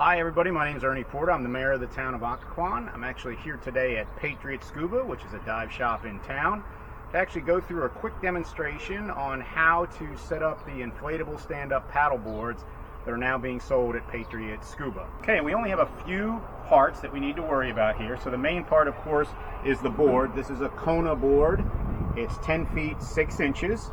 Hi everybody, my name is Ernie Porter. I'm the mayor of the town of Occoquan. I'm actually here today at Patriot Scuba, which is a dive shop in town, to actually go through a quick demonstration on how to set up the inflatable stand-up paddle boards that are now being sold at Patriot Scuba. Okay, we only have a few parts that we need to worry about here. So the main part, of course, is the board. This is a Kona board. It's 10 feet 6 inches.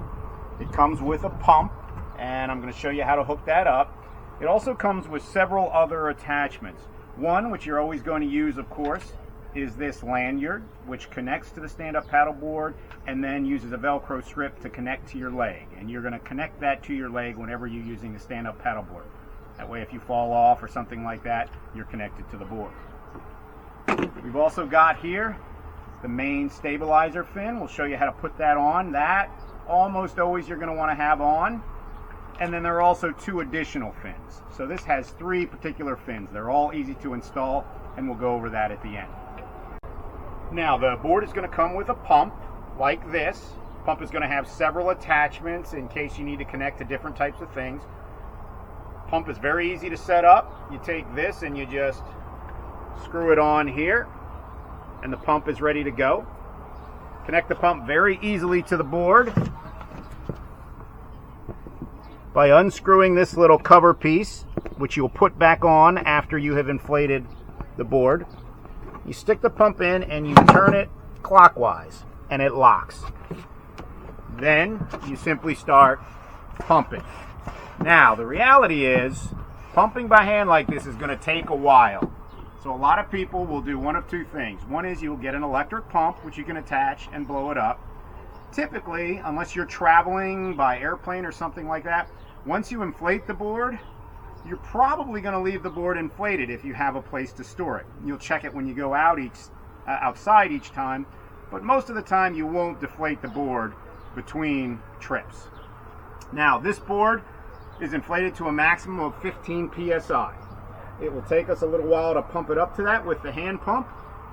It comes with a pump, and I'm going to show you how to hook that up. It also comes with several other attachments. One, which you're always going to use, of course, is this lanyard, which connects to the stand-up paddleboard and then uses a Velcro strip to connect to your leg. And you're going to connect that to your leg whenever you're using the stand-up paddleboard. That way, if you fall off or something like that, you're connected to the board. We've also got here the main stabilizer fin. We'll show you how to put that on. That almost always you're going to want to have on. And then there are also 2 additional fins. So this has 3 particular fins. They're all easy to install, and we'll go over that at the end. Now, the board is going to come with a pump like this. The pump is going to have several attachments in case you need to connect to different types of things. Pump is very easy to set up. You take this and you just screw it on here, and the pump is ready to go. Connect the pump very easily to the board by unscrewing this little cover piece, which you'll put back on after you have inflated the board. You stick the pump in and you turn it clockwise and it locks. Then you simply start pumping. Now the reality is, pumping by hand like this is going to take a while. So a lot of people will do one of 2 things. One is you'll get an electric pump which you can attach and blow it up. Typically, unless you're traveling by airplane or something like that, once you inflate the board, you're probably going to leave the board inflated if you have a place to store it. You'll check it when you go out outside each time, but most of the time you won't deflate the board between trips. Now, this board is inflated to a maximum of 15 psi. It will take us a little while to pump it up to that with the hand pump.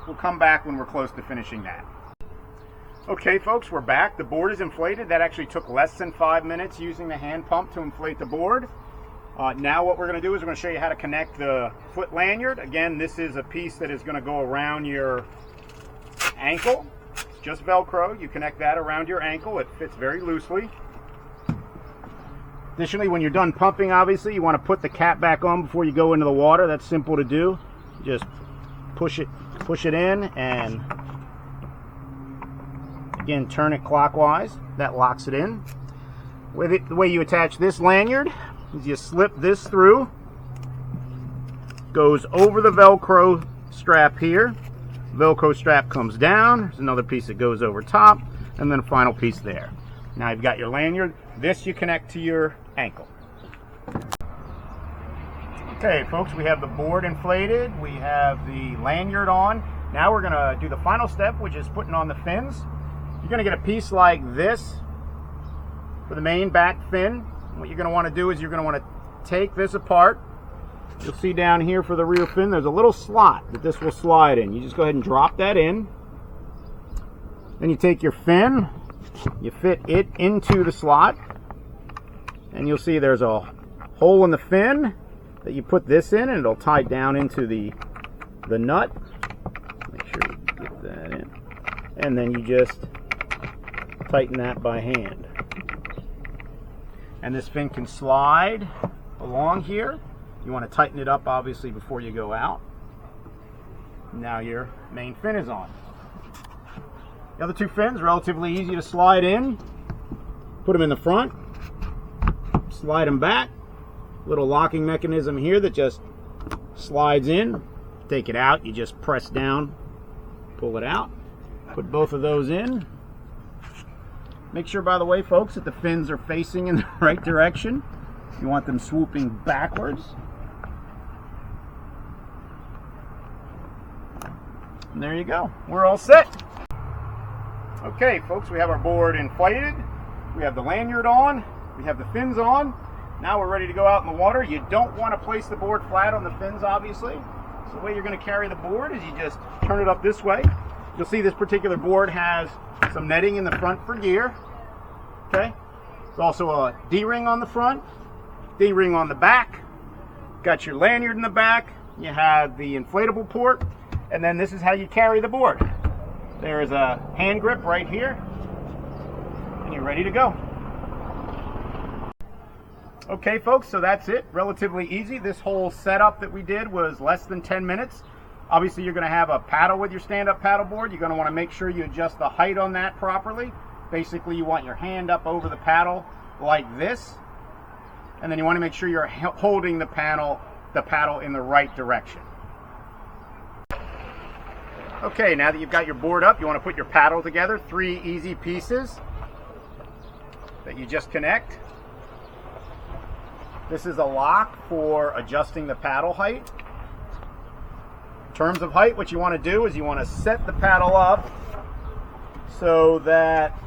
We'll come back when we're close to finishing that. Okay folks, we're back. The board is inflated. That actually took less than 5 minutes using the hand pump to inflate the board. Now what we're going to do is we're going to show you how to connect the foot lanyard. Again, this is a piece that is going to go around your ankle. It's just Velcro. You connect that around your ankle. It fits very loosely. Additionally, when you're done pumping, obviously, you want to put the cap back on before you go into the water. That's simple to do. Just push it in and again, turn it clockwise. That locks it in. The way you attach this lanyard is you slip this through, goes over the Velcro strap here. Velcro strap comes down. There's another piece that goes over top, and then a final piece there. Now you've got your lanyard. This you connect to your ankle. Okay, folks, we have the board inflated. We have the lanyard on. Now we're going to do the final step, which is putting on the fins. You're going to get a piece like this for the main back fin. What you're going to want to do is you're going to want to take this apart. You'll see down here for the rear fin, there's a little slot that this will slide in. You just go ahead and drop that in. Then you take your fin, you fit it into the slot, and you'll see there's a hole in the fin that you put this in, and it'll tie down into the nut. Make sure you get that in. And then you just tighten that by hand. And this fin can slide along here. You want to tighten it up obviously before you go out. Now your main fin is on. The other 2 fins, relatively easy to slide in. Put them in the front, slide them back. Little locking mechanism here that just slides in. Take it out, you just press down, pull it out. Put both of those in. Make sure, by the way, folks, that the fins are facing in the right direction. You want them swooping backwards. And there you go. We're all set. Okay, folks, we have our board inflated. We have the lanyard on. We have the fins on. Now we're ready to go out in the water. You don't want to place the board flat on the fins, obviously. So the way you're going to carry the board is you just turn it up this way. You'll see this particular board has some netting in the front for gear. Okay. There's also a D-ring on the front, D-ring on the back, got your lanyard in the back, you have the inflatable port, and then this is how you carry the board. There is a hand grip right here, and you're ready to go. Okay folks, so that's it. Relatively easy. This whole setup that we did was less than 10 minutes. Obviously you're going to have a paddle with your stand-up paddleboard. You're going to want to make sure you adjust the height on that properly. Basically you want your hand up over the paddle like this, and then you want to make sure you're holding the paddle in the right direction. Okay, now that you've got your board up, you want to put your paddle together. 3 easy pieces that you just connect. This is a lock for adjusting the paddle height. In terms of height, what you want to do is you want to set the paddle up so that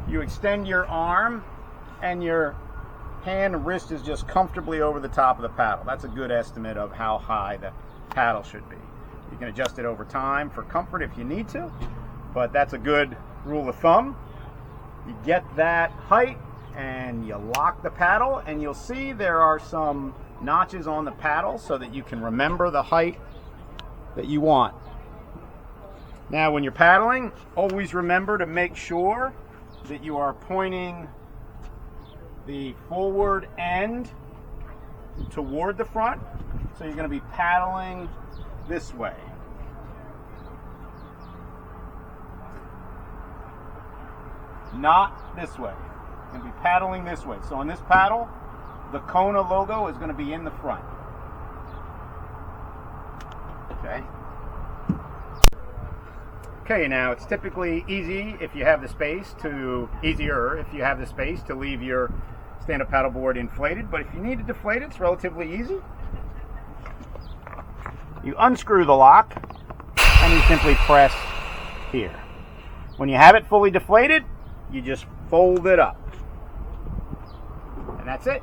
you extend your arm and your hand and wrist is just comfortably over the top of the paddle. That's a good estimate of how high the paddle should be. You can adjust it over time for comfort if you need to, but that's a good rule of thumb. You get that height and you lock the paddle, and you'll see there are some notches on the paddle so that you can remember the height that you want. Now when you're paddling, always remember to make sure that you are pointing the forward end toward the front. So you're going to be paddling this way. Not this way. You're going to be paddling this way. So on this paddle, the Kona logo is going to be in the front. Okay. Okay, now it's typically easier if you have the space to leave your stand-up paddleboard inflated, but if you need to deflate it, it's relatively easy. You unscrew the lock and you simply press here. When you have it fully deflated, you just fold it up. And that's it.